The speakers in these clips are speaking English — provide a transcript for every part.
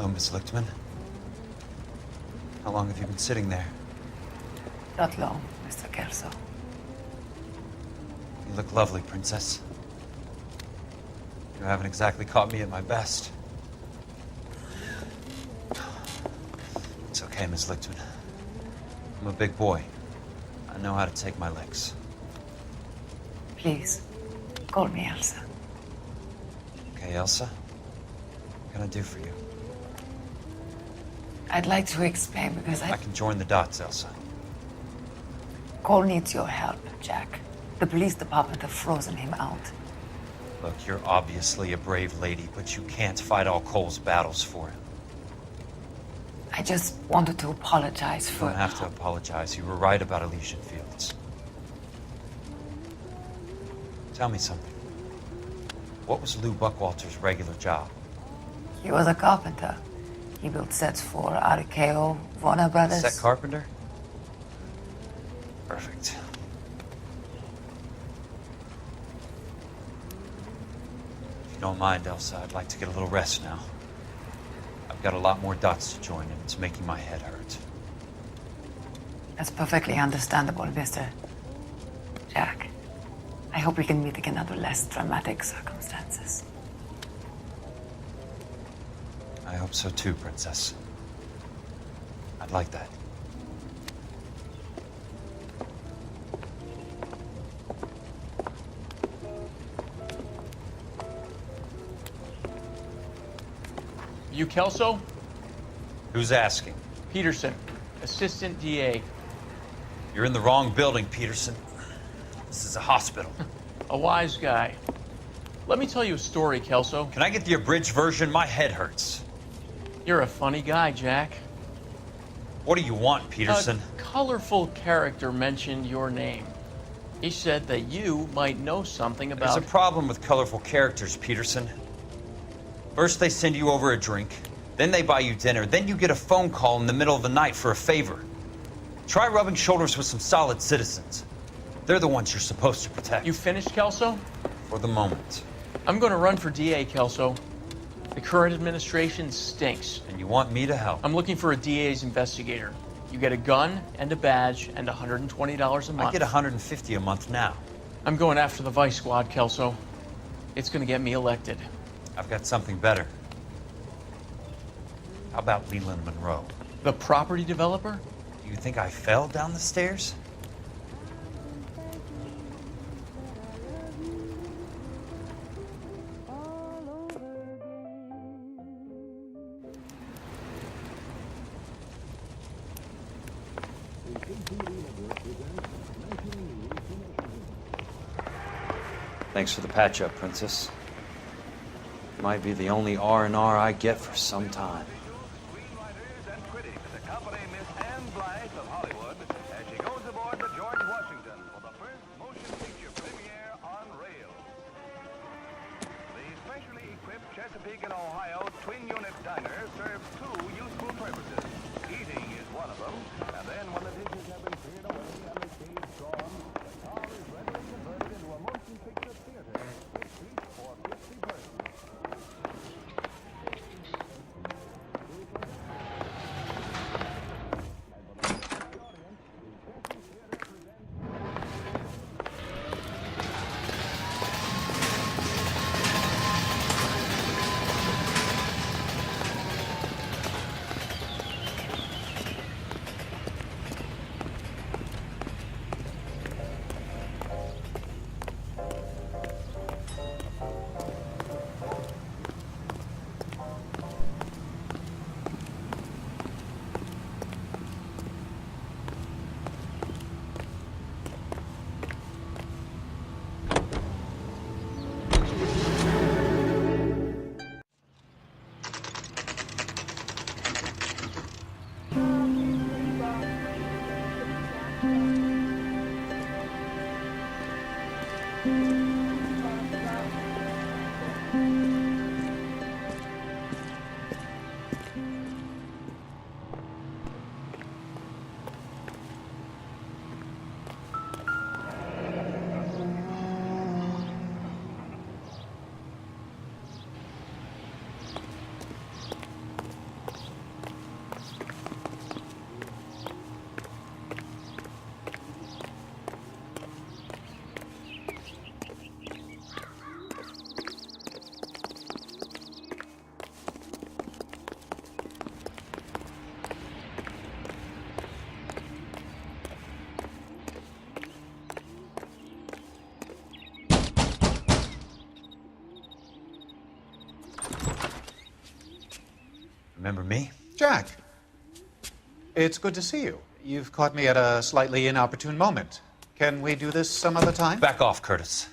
Hello, Miss Lichtman. How long have you been sitting there? Not long, Mr. Kelso. You look lovely, Princess. You haven't exactly caught me at my best. It's okay, Miss Lichtman. I'm a big boy. I know how to take my licks. Please, call me Elsa. Okay, Elsa? What can I do for you? I'd like to explain because I can join the dots, Elsa. Cole needs your help, Jack. The police department have frozen him out. Look, you're obviously a brave lady, but you can't fight all Cole's battles for him. I just wanted to apologize You for... don't have to apologize. You were right about Elysian Fields. Tell me something. What was Lou Buckwalter's regular job? He was a carpenter. He built sets for RKO, Warner Brothers. Set carpenter? Perfect. If you don't mind, Elsa, I'd like to get a little rest now. I've got a lot more dots to join, and it's making my head hurt. That's perfectly understandable, Mr. Jack. I hope we can meet again under less dramatic circumstances. I hope so too, Princess. I'd like that. You Kelso? Who's asking? Peterson, Assistant DA. You're in the wrong building, Peterson. This is a hospital. A wise guy. Let me tell you a story, Kelso. Can I get the abridged version? My head hurts. You're a funny guy, Jack. What do you want, Peterson? A colorful character mentioned your name. He said that you might know something about... There's a problem with colorful characters, Peterson. First they send you over a drink, then they buy you dinner, then you get a phone call in the middle of the night for a favor. Try rubbing shoulders with some solid citizens. They're the ones you're supposed to protect. You finished, Kelso? For the moment. I'm going to run for DA, Kelso. The current administration stinks. And you want me to help? I'm looking for a DA's investigator. You get a gun and a badge and $120 a month. I get $150 a month now. I'm going after the Vice Squad, Kelso. It's going to get me elected. I've got something better. How about Leland Monroe? The property developer? Do you think I fell down the stairs? Thanks for the patch-up, Princess. Might be the only R&R I get for some time. Screenwriters and critics accompany Miss Anne Blythe of Hollywood as she goes aboard the George Washington for the first motion picture premiere on rails. The specially equipped Chesapeake and Ohio twin-unit diner serves two useful purposes. Eating is one of them, and then when the dishes have been cleared away and the shades drawn, the car is readily converted into a motion picture theater with seats for 50 persons. Remember me? Jack, it's good to see you. You've caught me at a slightly inopportune moment. Can we do this some other time? Back off, Curtis.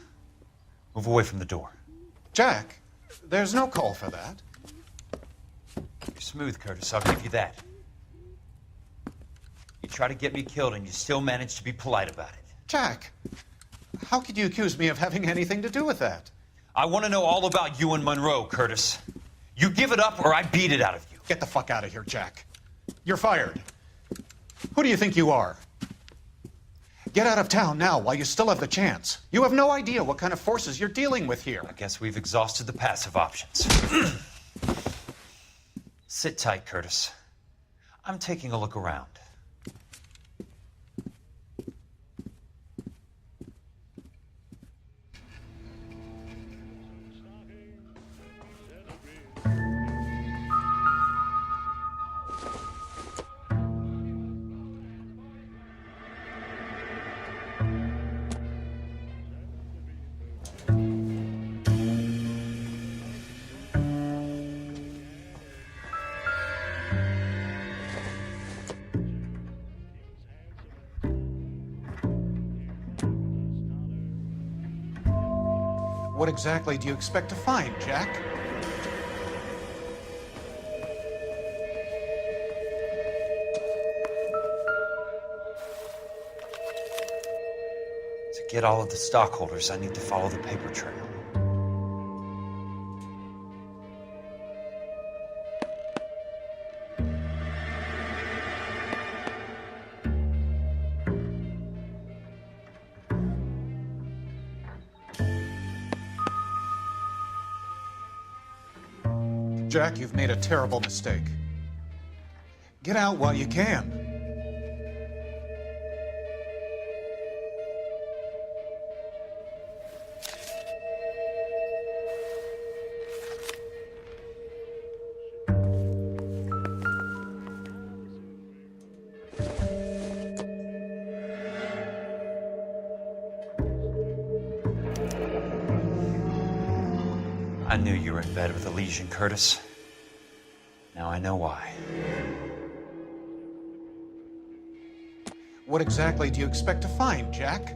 Move away from the door. Jack, there's no call for that. You're smooth, Curtis. I'll give you that. You try to get me killed and you still manage to be polite about it. Jack, how could you accuse me of having anything to do with that? I want to know all about you and Monroe, Curtis. You give it up or I beat it out of you. Get the fuck out of here, Jack. You're fired. Who do you think you are? Get out of town now while you still have the chance. You have no idea what kind of forces you're dealing with here. I guess we've exhausted the passive options. Sit tight, Curtis. I'm taking a look around. What exactly do you expect to find, Jack? To get all of the stockholders, I need to follow the paper trail. Jack, you've made a terrible mistake. Get out while you can. I knew you were in bed with a lesion, Curtis. Now I know why. What exactly do you expect to find, Jack?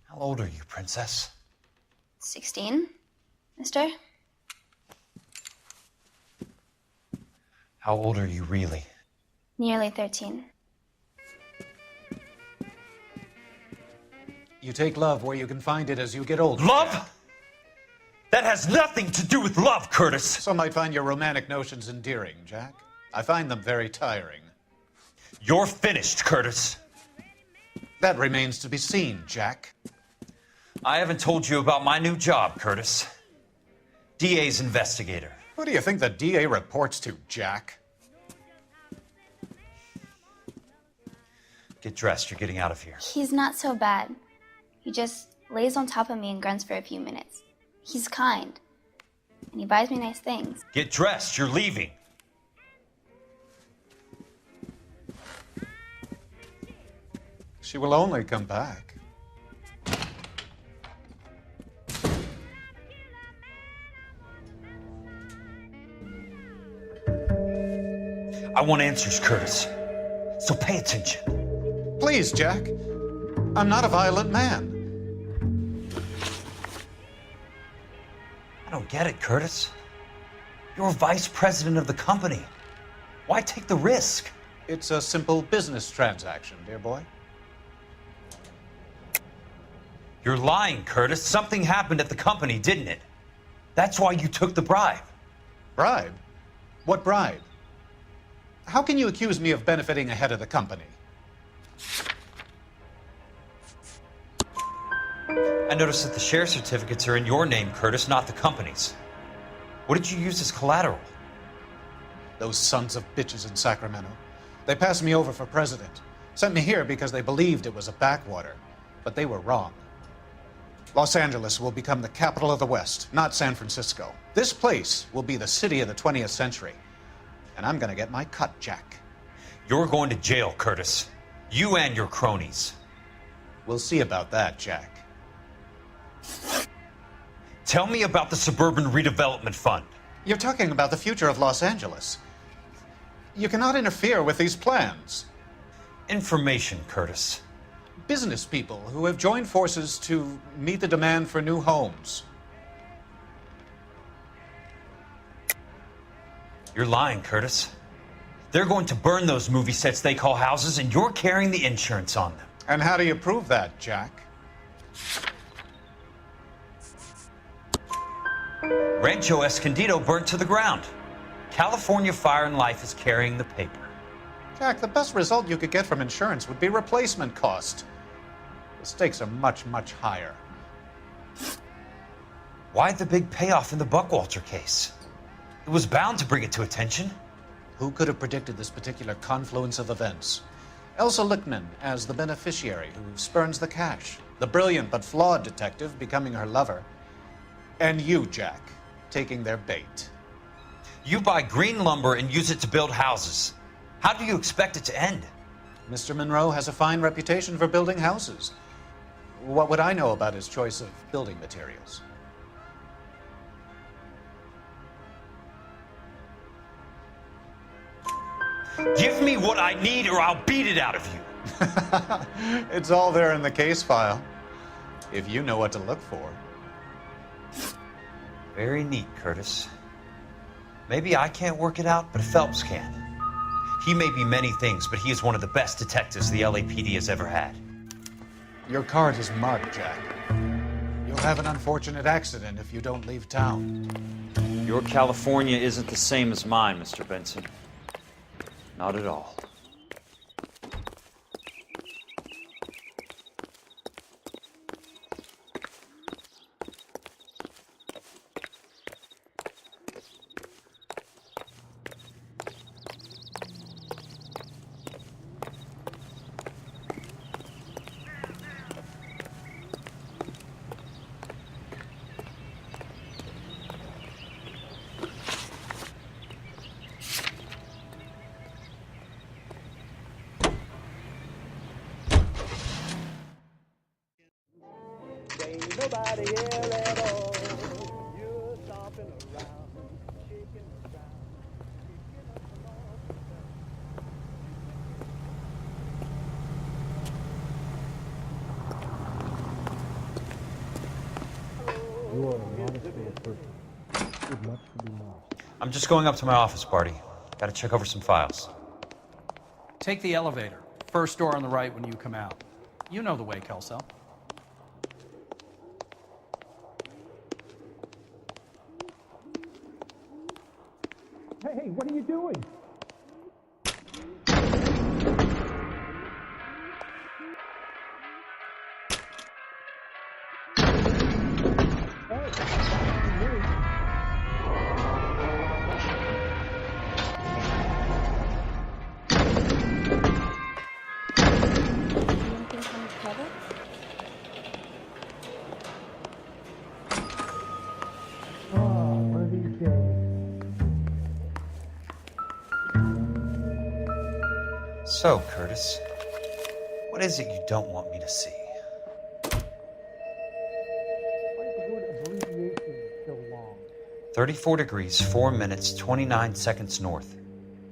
How old are you, Princess? 16, mister? How old are you really? Nearly 13. You take love where you can find it as you get older. Love? That has nothing to do with love, Curtis. Some might find your romantic notions endearing, Jack. I find them very tiring. You're finished, Curtis. That remains to be seen, Jack. I haven't told you about my new job, Curtis. DA's investigator. Who do you think the DA reports to, Jack? Get dressed, you're getting out of here. He's not so bad. He just lays on top of me and grunts for a few minutes. He's kind. And he buys me nice things. Get dressed, you're leaving. She will only come back. I want answers, Curtis. So pay attention. Please, Jack. I'm not a violent man. I don't get it, Curtis. You're vice president of the company. Why take the risk? It's a simple business transaction, dear boy. You're lying, Curtis. Something happened at the company, didn't it? That's why you took the bribe. Bribe? What bribe? How can you accuse me of benefiting ahead of the company? I noticed that the share certificates are in your name, Curtis, not the company's. What did you use as collateral? Those sons of bitches in Sacramento. They passed me over for president. Sent me here because they believed it was a backwater. But they were wrong. Los Angeles will become the capital of the West, not San Francisco. This place will be the city of the 20th century. And I'm gonna get my cut, Jack. You're going to jail, Curtis. You and your cronies. We'll see about that, Jack. Tell me about the Suburban Redevelopment Fund. You're talking about the future of Los Angeles. You cannot interfere with these plans. Information, Curtis. Business people who have joined forces to meet the demand for new homes. You're lying, Curtis. They're going to burn those movie sets they call houses, and you're carrying the insurance on them. And how do you prove that, Jack? Rancho Escondido burnt to the ground. California Fire and Life is carrying the paper. Jack, the best result you could get from insurance would be replacement cost. The stakes are much, much higher. Why the big payoff in the Buckwalter case? It was bound to bring it to attention. Who could have predicted this particular confluence of events? Elsa Lichtman as the beneficiary who spurns the cash, the brilliant but flawed detective becoming her lover, and you, Jack, taking their bait. You buy green lumber and use it to build houses. How do you expect it to end? Mr. Monroe has a fine reputation for building houses. What would I know about his choice of building materials? Give me what I need or I'll beat it out of you. It's all there in the case file, if you know what to look for. Very neat, Curtis. Maybe I can't work it out, but Phelps can. He may be many things, but he is one of the best detectives the LAPD has ever had. Your card is marked, Jack. You'll have an unfortunate accident if you don't leave town. Your California isn't the same as mine, Mr. Benson. Not at all. Ain't nobody here at all. You're stomping around, shaking around, kicking up the You are an honest man person. With much to be lost. I'm just going up to my office, Barty. Gotta check over some files. Take the elevator. First door on the right when you come out. You know the way, Kelso. Hey, what are you doing? Anything from the credits? One of these days. So, Curtis, what is it you don't want me to see? Why is the word abbreviation so long? 34 degrees, 4 minutes, 29 seconds north.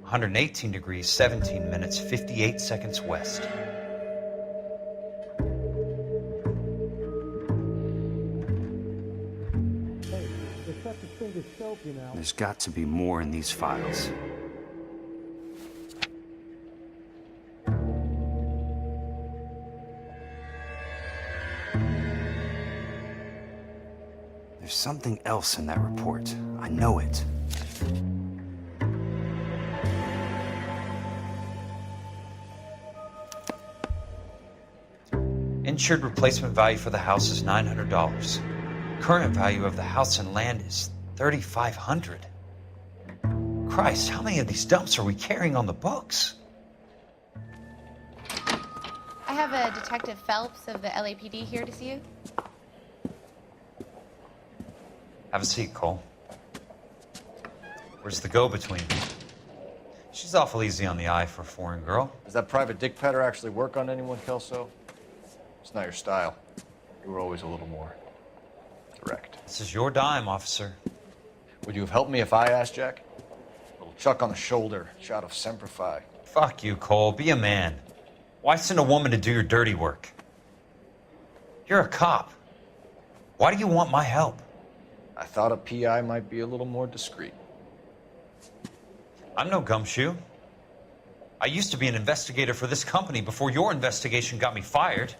118 degrees, 17 minutes, 58 seconds west. Hey, there's such a thing as soap, you know. There's got to be more in these files. There's something else in that report. I know it. Insured replacement value for the house is $900. Current value of the house and land is $3,500. Christ, how many of these dumps are we carrying on the books? I have a Detective Phelps of the LAPD here to see you. Have a seat, Cole. Where's the go-between? She's awful easy on the eye for a foreign girl. Does that private dick petter actually work on anyone, Kelso? It's not your style. You were always a little more direct. This is your dime, officer. Would you have helped me if I asked, Jack? A little chuck on the shoulder, shot of Semper Fi. Fuck you, Cole. Be a man. Why send a woman to do your dirty work? You're a cop. Why do you want my help? I thought a PI might be a little more discreet. I'm no gumshoe. I used to be an investigator for this company before your investigation got me fired.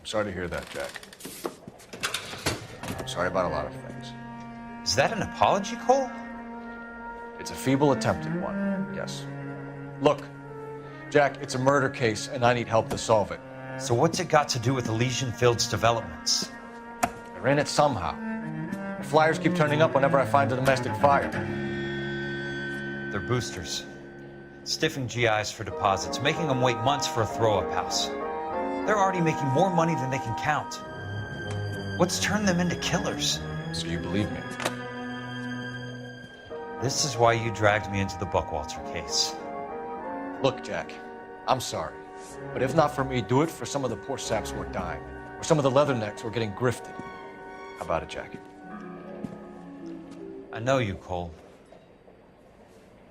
I'm sorry to hear that, Jack. I'm sorry about a lot of things. Is that an apology, Cole? It's a feeble attempt at one, yes. Look, Jack, it's a murder case, and I need help to solve it. So what's it got to do with Elysian Fields developments? They're in it somehow. The flyers keep turning up whenever I find a domestic fire. They're boosters. Stiffing GIs for deposits, making them wait months for a throw-up house. They're already making more money than they can count. What's turned them into killers? So you believe me? This is why you dragged me into the Buckwalter case. Look, Jack, I'm sorry. But if not for me, do it for some of the poor saps who are dying. Or some of the leathernecks who are getting grifted. How about it, Jack? I know you, Cole.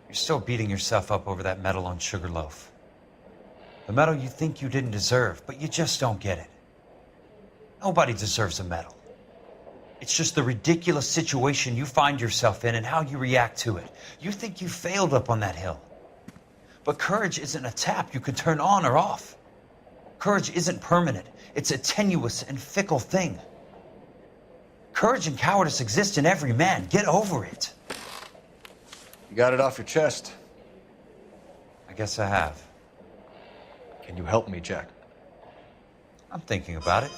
You're still beating yourself up over that medal on Sugarloaf. The medal you think you didn't deserve, but you just don't get it. Nobody deserves a medal. It's just the ridiculous situation you find yourself in and how you react to it. You think you failed up on that hill. But courage isn't a tap you can turn on or off. Courage isn't permanent. It's a tenuous and fickle thing. Courage and cowardice exist in every man. Get over it. You got it off your chest. I guess I have. Can you help me, Jack? I'm thinking about it.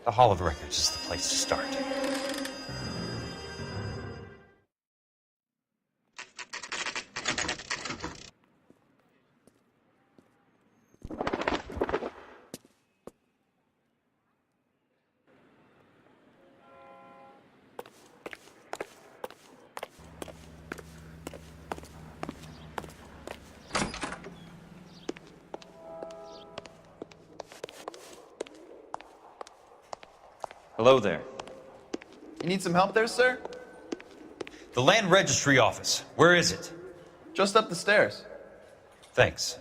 The Hall of Records is the place to start. Hello there. You need some help there, sir? The Land Registry Office. Where is it? Just up the stairs. Thanks.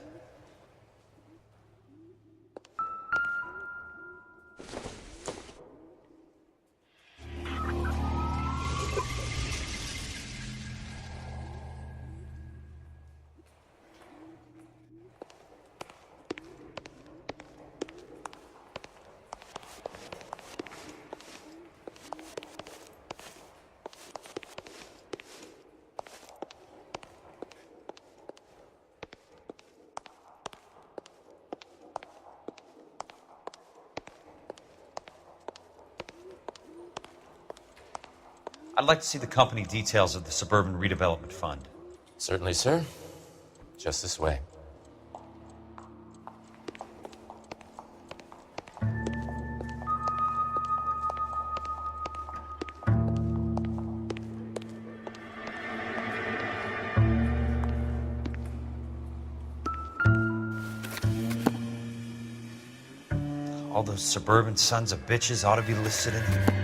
I'd like to see the company details of the Suburban Redevelopment Fund. Certainly, sir. Just this way. All those suburban sons of bitches ought to be listed in here.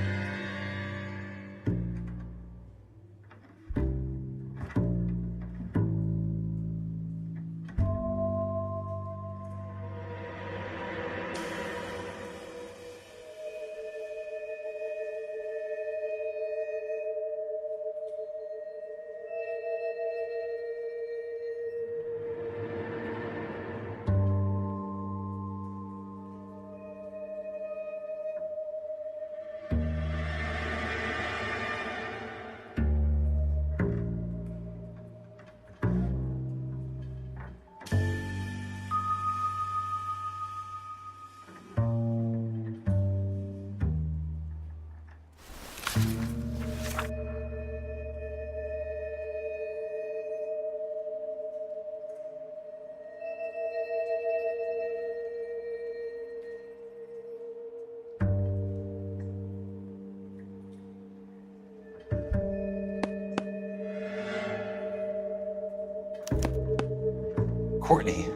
Courtney,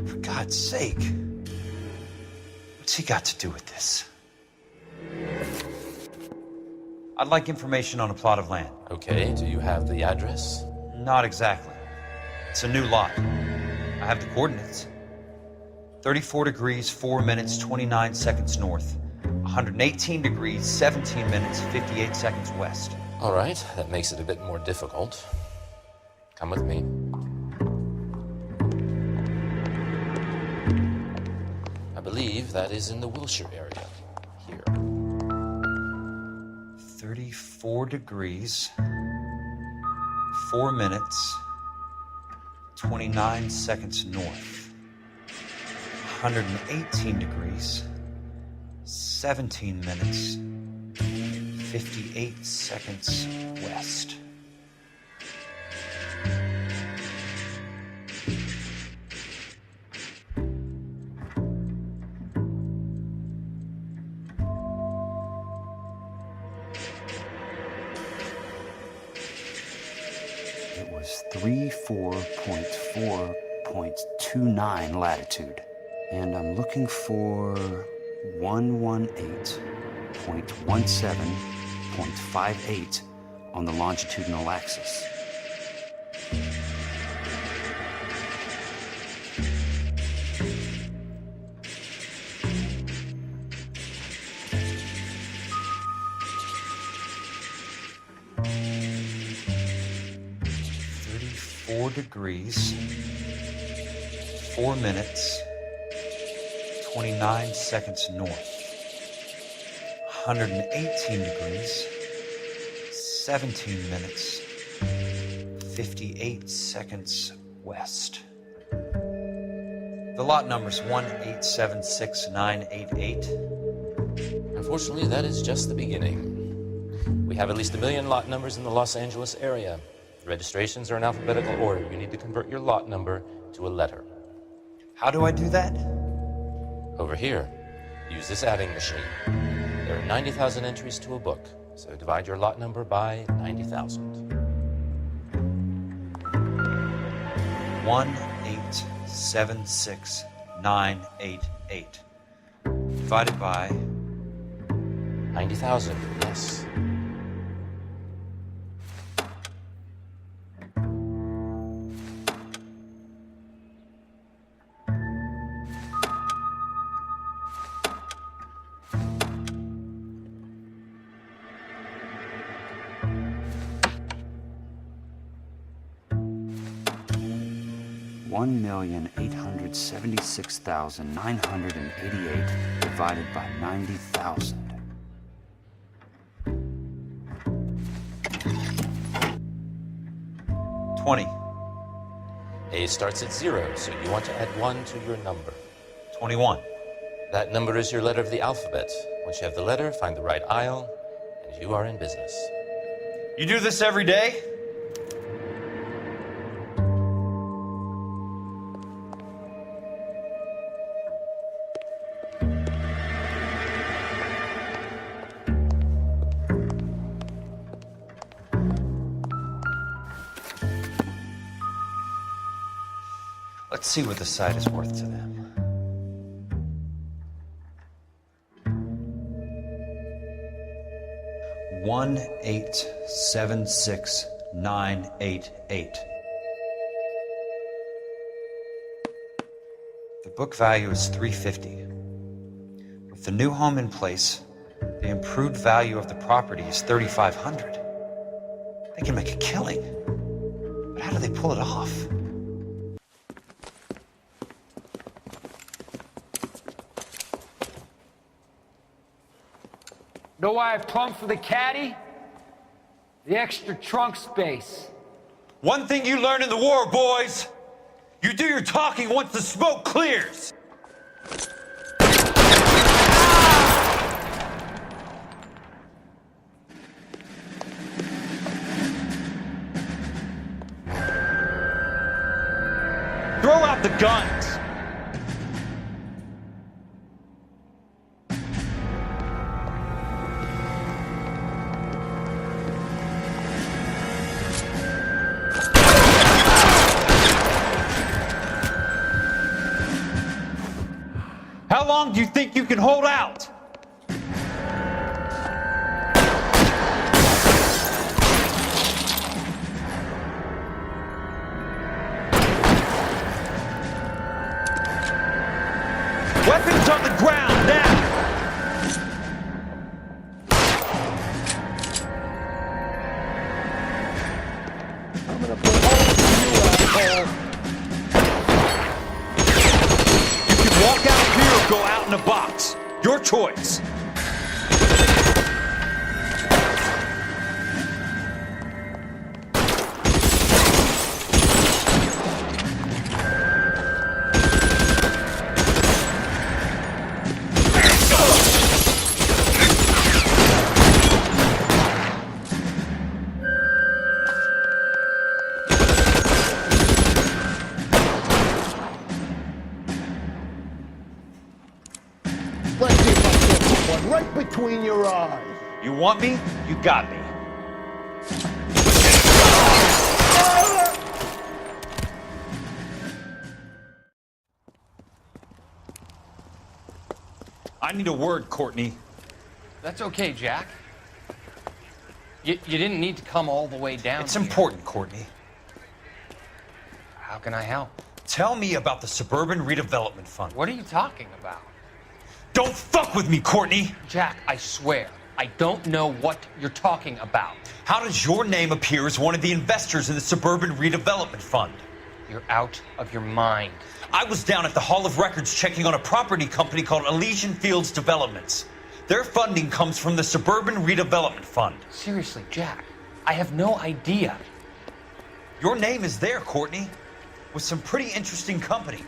for God's sake, what's he got to do with this? I'd like information on a plot of land. Okay, do you have the address? Not exactly. It's a new lot. I have the coordinates. 34 degrees, 4 minutes, 29 seconds north. 118 degrees, 17 minutes, 58 seconds west. All right, that makes it a bit more difficult. Come with me. I believe that is in the Wilshire area. Here. 34 degrees, 4 minutes, 29 seconds north. 118 degrees, 17 minutes, 58 seconds west. It was 34.4.29 latitude. And I'm looking for 118.17.58 on the longitudinal axis. Degrees, 4 minutes, 29 seconds north. 118 degrees, 17 minutes, 58 seconds west. The lot number's 1876988. Unfortunately, that is just the beginning. We have at least 1 million lot numbers in the Los Angeles area. Registrations are in alphabetical order. You need to convert your lot number to a letter. How do I do that? Over here, use this adding machine. There are 90,000 entries to a book, so divide your lot number by 90,000. 1876988 divided by 90,000, yes. $1,876,988 divided by 90,000. A starts at 0, so you want to add 1 to your number. 21. That number is your letter of the alphabet. Once you have the letter, find the right aisle, and you are in business. You do this every day? Let's see what the site is worth to them. $1,876,988. The book value is $350. With the new home in place, the improved value of the property is $3,500. They can make a killing. But how do they pull it off? Know why I plumbed for the caddy? The extra trunk space. One thing you learn in the war, boys, you do your talking once the smoke clears. Throw out the guns. long do you think you can hold out? Weapons on the ground, now! I'm gonna put holes in you, asshole. You can walk out here or go out in a box. Your choice. Let's see if I can put one right between your eyes. You want me? You got me. I need a word, Courtney. That's okay, Jack. You didn't need to come all the way down It's here. important, Courtney. How can I help? Tell me about the Suburban Redevelopment Fund. What are you talking about? Don't fuck with me, Courtney! Jack, I swear, I don't know what you're talking about. How does your name appear as one of the investors in the Suburban Redevelopment Fund? You're out of your mind. I was down at the Hall of Records checking on a property company called Elysian Fields Developments. Their funding comes from the Suburban Redevelopment Fund. Seriously, Jack, I have no idea. Your name is there, Courtney, with some pretty interesting company.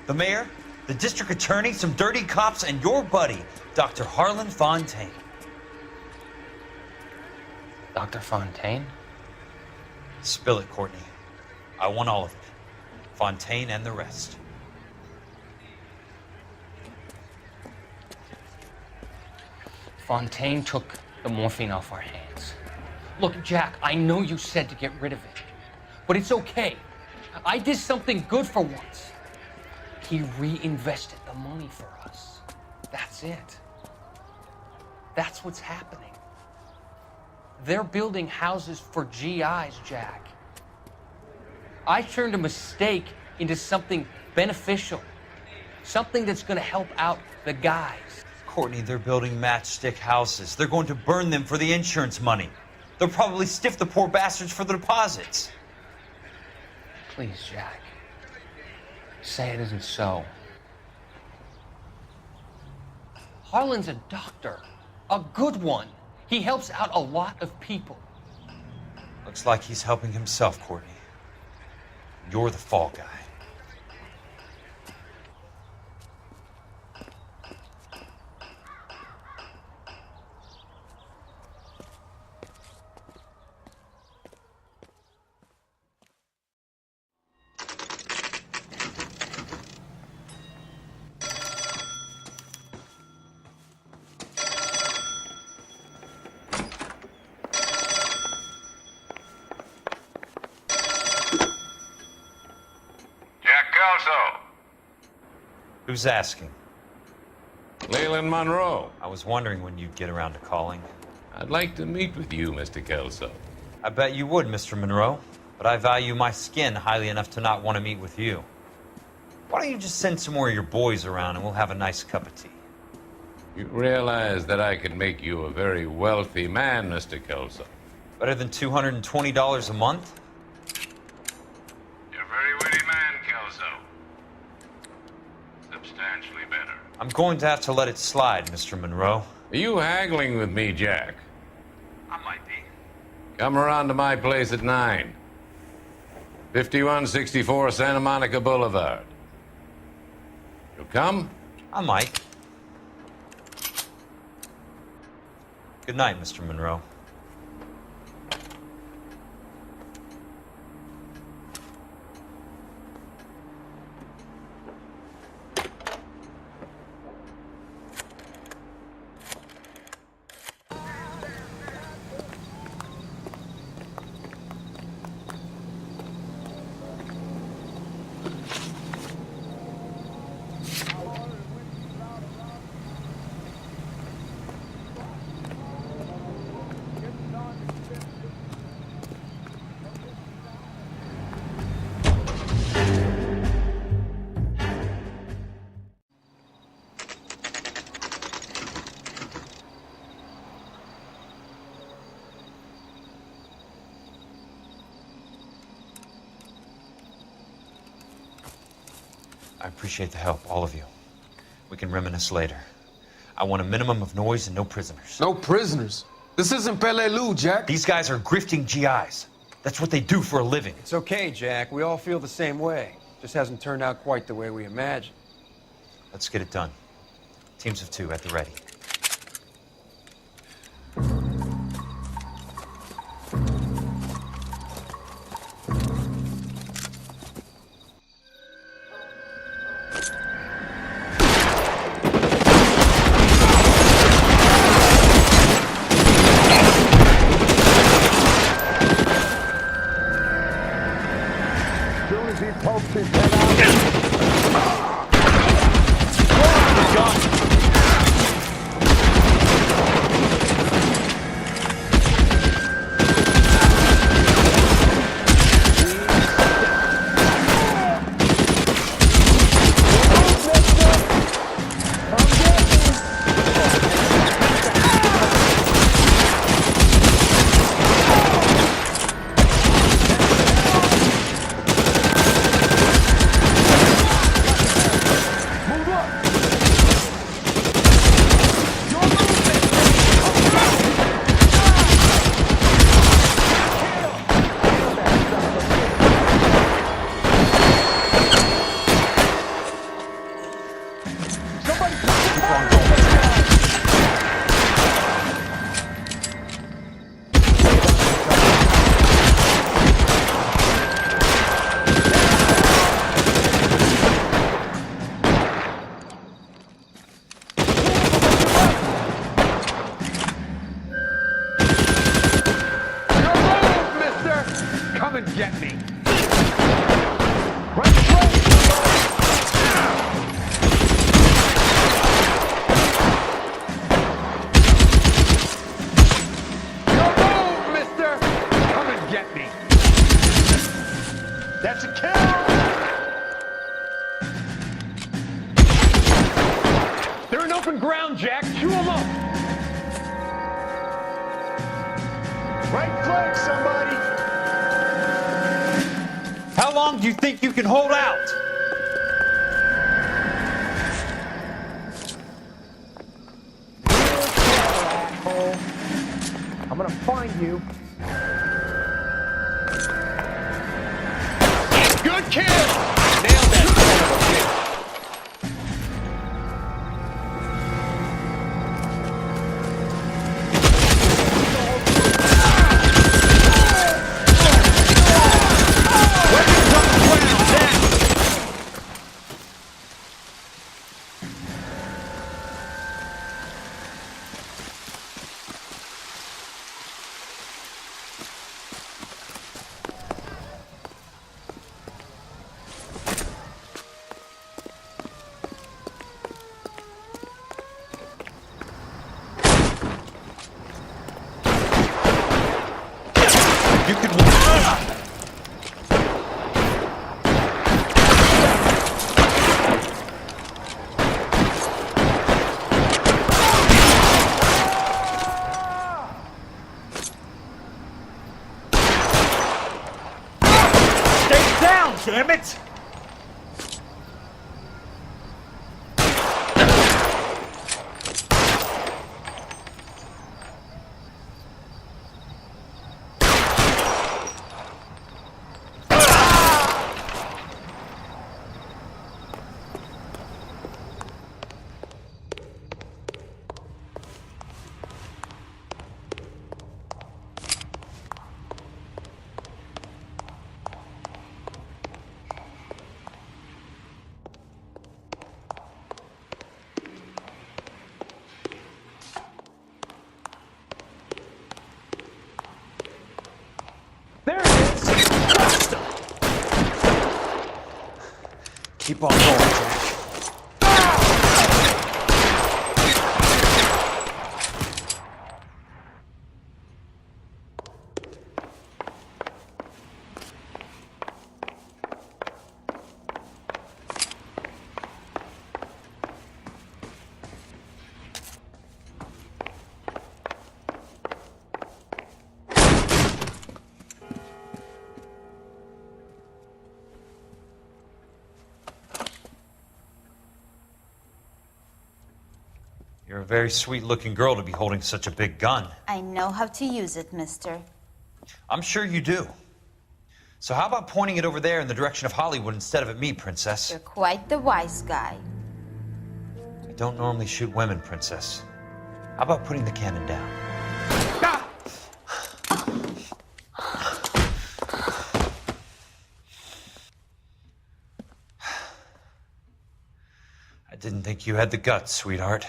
The mayor, the district attorney, some dirty cops, and your buddy, Dr. Harlan Fontaine. Dr. Fontaine? Spill it, Courtney. I want all of it. Fontaine and the rest. Fontaine took the morphine off our hands. Look, Jack, I know you said to get rid of it, but it's okay. I did something good for once. He reinvested the money for us. That's it. That's what's happening. They're building houses for GIs, Jack. I turned a mistake into something beneficial, something that's going to help out the guys. Courtney, they're building matchstick houses. They're going to burn them for the insurance money. They'll probably stiff the poor bastards for the deposits. Please, Jack. Say it isn't so. Harlan's a doctor, a good one. He helps out a lot of people. Looks like he's helping himself, Courtney. You're the fall guy. Who's asking? Leland Monroe. I was wondering when you'd get around to calling. I'd like to meet with you, Mr. Kelso. I bet you would, Mr. Monroe. But I value my skin highly enough to not want to meet with you. Why don't you just send some more of your boys around and we'll have a nice cup of tea? You realize that I could make you a very wealthy man, Mr. Kelso. Better than $220 a month? You're a very witty man, Kelso. Substantially better. I'm going to have to let it slide, Mr. Monroe. Are you haggling with me, Jack? I might be. Come around to my place at 9. 5164 Santa Monica Boulevard. You'll come? I might. Good night, Mr. Monroe. I appreciate the help, all of you. We can reminisce later. I want a minimum of noise and no prisoners. No prisoners? This isn't Peleliu, Jack. These guys are grifting GIs. That's what they do for a living. It's okay, Jack. We all feel the same way. Just hasn't turned out quite the way we imagined. Let's get it done. Teams of 2 at the ready. How long do you think you can hold out? I'm gonna find you. Good kill! Nailed that son of a bitch. You can... Stay down, damn it! Keep on going, Jack. a very sweet-looking girl to be holding such a big gun. I know how to use it, mister. I'm sure you do. So how about pointing it over there in the direction of Hollywood instead of at me, Princess? You're quite the wise guy. I don't normally shoot women, Princess. How about putting the cannon down? I didn't think you had the guts, sweetheart.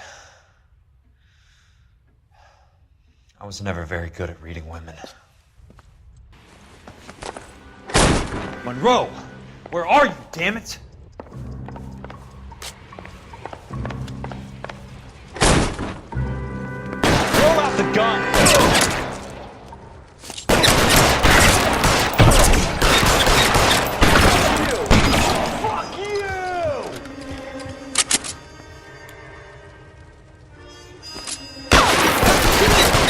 I was never very good at reading women. Monroe! Where are you, damn it? Throw out the gun! Fuck you!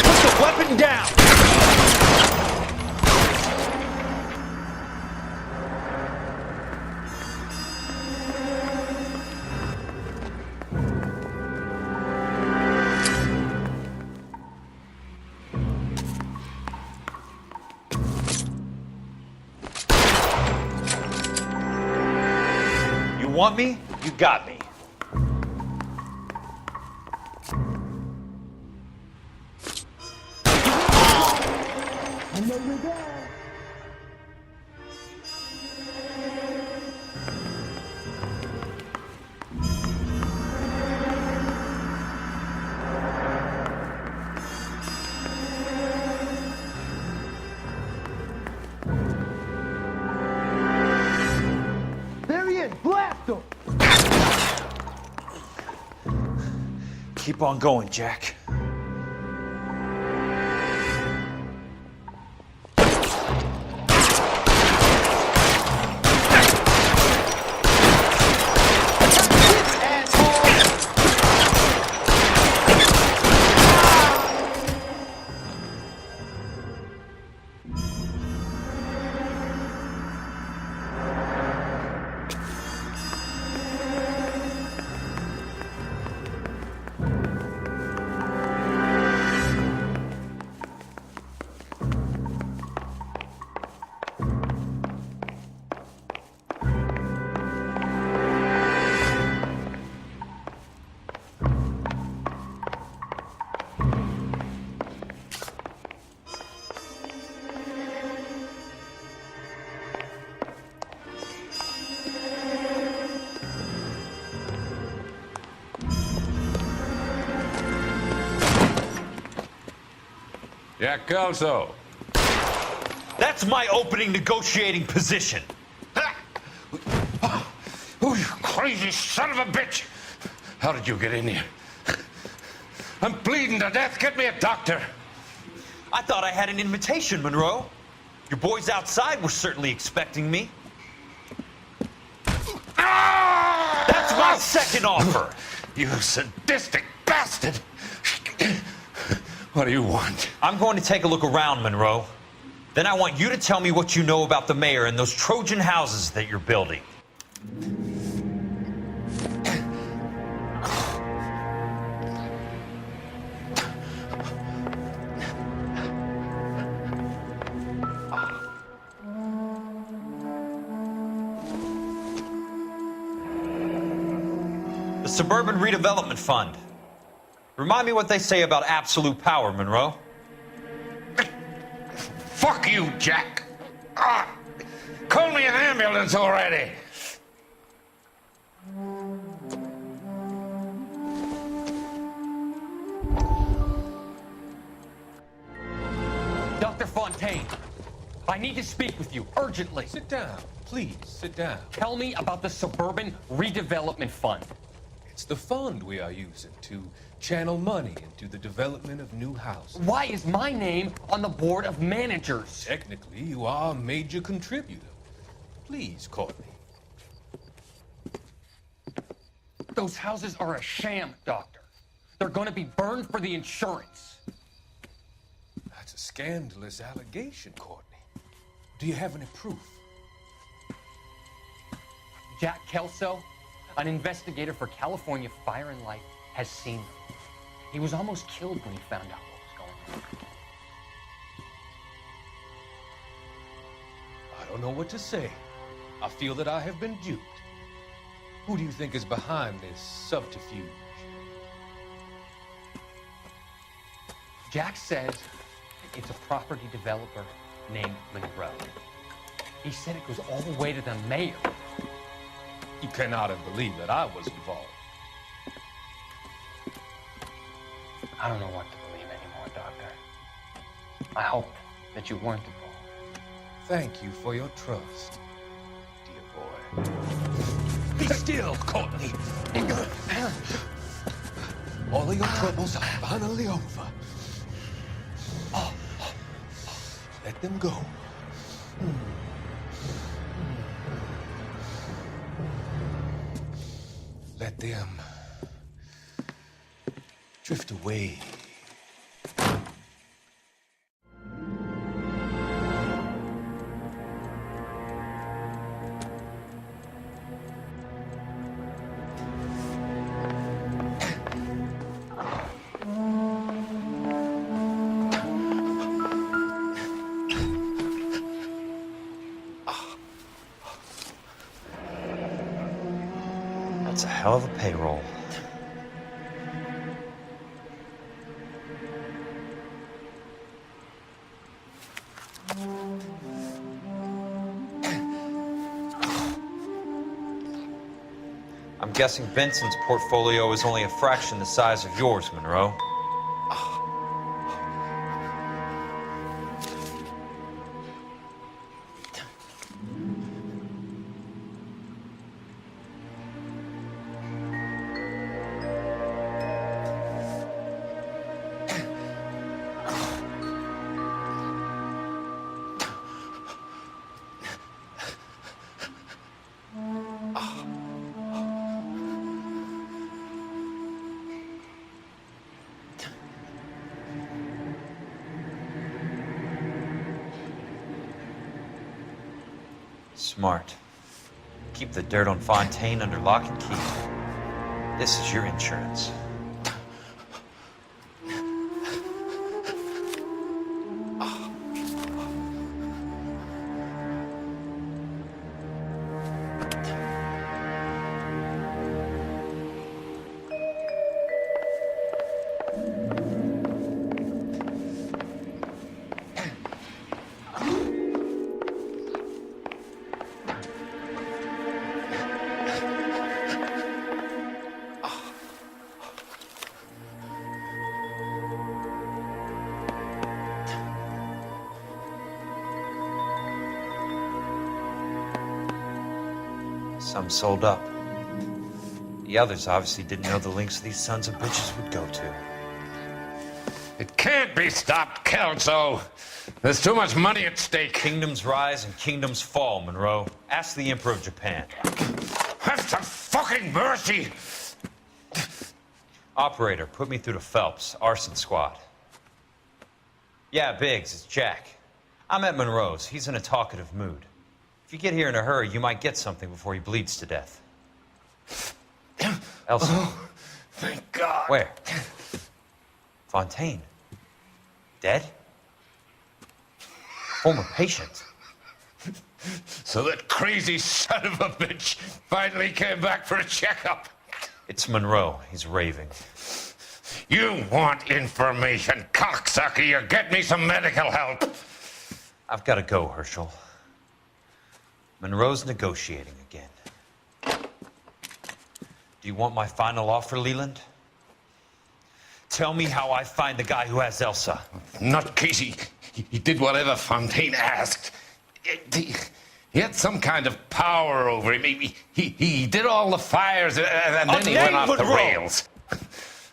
Put the weapon down! You want me? You got me. There he is! Blast him! Keep on going, Jack. Jack Kelso. That's my opening negotiating position. Oh, you crazy son of a bitch! How did you get in here? I'm bleeding to death. Get me a doctor. I thought I had an invitation, Monroe. Your boys outside were certainly expecting me. That's my second offer. You sadistic bastard! What do you want? I'm going to take a look around, Monroe. Then I want you to tell me what you know about the mayor and those Trojan houses that you're building. The Suburban Redevelopment Fund. Remind me what they say about absolute power, Monroe. Fuck you, Jack. Call me an ambulance already. Dr. Fontaine, I need to speak with you urgently. Sit down. Please, sit down. Tell me about the Suburban Redevelopment Fund. It's the fund we are using to channel money into the development of new houses. Why is my name on the board of managers? Technically, you are a major contributor. Please, Courtney. Those houses are a sham, Doctor. They're going to be burned for the insurance. That's a scandalous allegation, Courtney. Do you have any proof? Jack Kelso, an investigator for California Fire and Life, has seen them. He was almost killed when he found out what was going on. I don't know what to say. I feel that I have been duped. Who do you think is behind this subterfuge? Jack says it's a property developer named Monroe. He said it goes all the way to the mayor. You cannot have believed that I was involved. I don't know what to believe anymore, Doctor. I hope that you weren't involved. Thank you for your trust, dear boy. Be still, Courtney. All of your troubles are finally over. Let them go. Let them drift away. That's a hell of a payroll. I'm guessing Benson's portfolio is only a fraction the size of yours, Monroe. Smart. Keep the dirt on Fontaine under lock and key. This is your insurance. Some sold up. The others obviously didn't know the lengths these sons of bitches would go to. It can't be stopped, Kelso. There's too much money at stake. Kingdoms rise and kingdoms fall, Monroe. Ask the Emperor of Japan. Have some fucking mercy! Operator, put me through to Phelps, arson squad. Yeah, Biggs, it's Jack. I'm at Monroe's. He's in a talkative mood. If you get here in a hurry, you might get something before he bleeds to death. Elsa. Oh, thank God. Where? Fontaine. Dead? Former patient. So that crazy son of a bitch finally came back for a checkup. It's Monroe. He's raving. You want information, cocksucker. You get me some medical help. I've got to go, Herschel. Monroe's negotiating again. Do you want my final offer, Leland? Tell me how I find the guy who has Elsa. Not Casey. He did whatever Fontaine asked. He had some kind of power over him. He did all the fires, and then he went off the rails.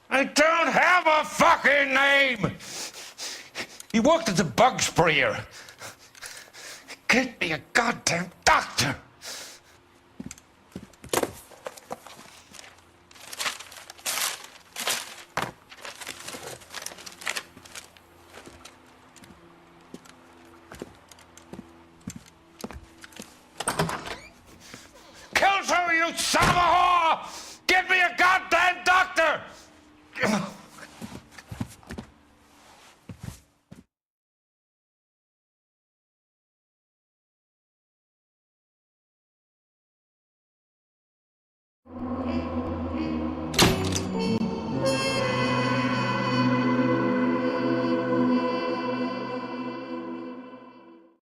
I don't have a fucking name! He worked as a bug sprayer. Get me a goddamn doctor!